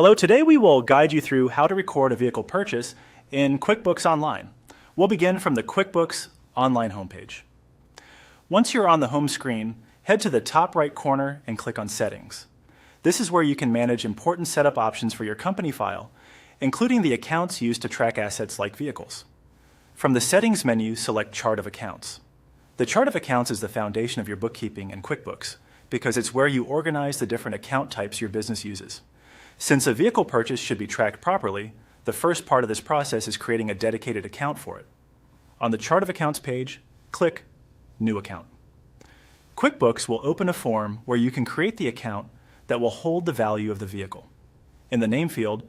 Hello, today we will guide you through how to record a vehicle purchase in QuickBooks Online. We'll begin from the QuickBooks Online homepage. Once you're on the home screen, head to the top right corner and click on Settings. This is where you can manage important setup options for your company file, including the accounts used to track assets like vehicles. From the Settings menu, select Chart of Accounts. The Chart of Accounts is the foundation of your bookkeeping in QuickBooks because it's where you organize the different account types your business uses. Since a vehicle purchase should be tracked properly, the first part of this process is creating a dedicated account for it. On the Chart of Accounts page, click New Account. QuickBooks will open a form where you can create the account that will hold the value of the vehicle. In the name field,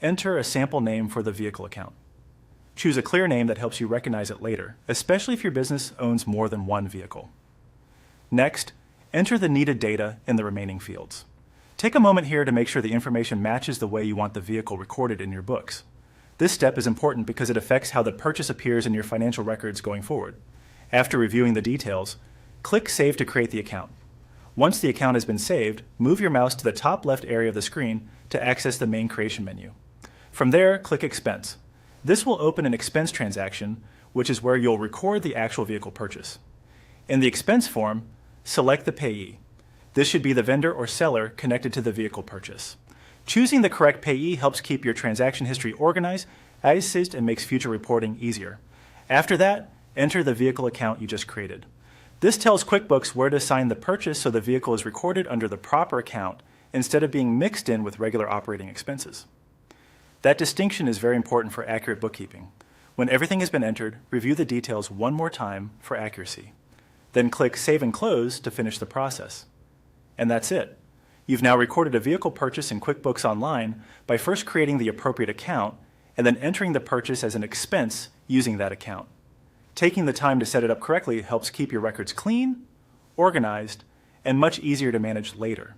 enter a sample name for the vehicle account. Choose a clear name that helps you recognize it later, especially if your business owns more than one vehicle. Next, enter the needed data in the remaining fields. Take a moment here to make sure the information matches the way you want the vehicle recorded in your books. This step is important because it affects how the purchase appears in your financial records going forward. After reviewing the details, click Save to create the account. Once the account has been saved, move your mouse to the top left area of the screen to access the main creation menu. From there, click Expense. This will open an expense transaction, which is where you'll record the actual vehicle purchase. In the expense form, select the payee. This should be the vendor or seller connected to the vehicle purchase. Choosing the correct payee helps keep your transaction history organized, and makes future reporting easier. After that, enter the vehicle account you just created. This tells QuickBooks where to assign the purchase so the vehicle is recorded under the proper account instead of being mixed in with regular operating expenses. That distinction is very important for accurate bookkeeping. When everything has been entered, review the details one more time for accuracy. Then click Save and Close to finish the process. And that's it. You've now recorded a vehicle purchase in QuickBooks Online by first creating the appropriate account and then entering the purchase as an expense using that account. Taking the time to set it up correctly helps keep your records clean, organized, and much easier to manage later.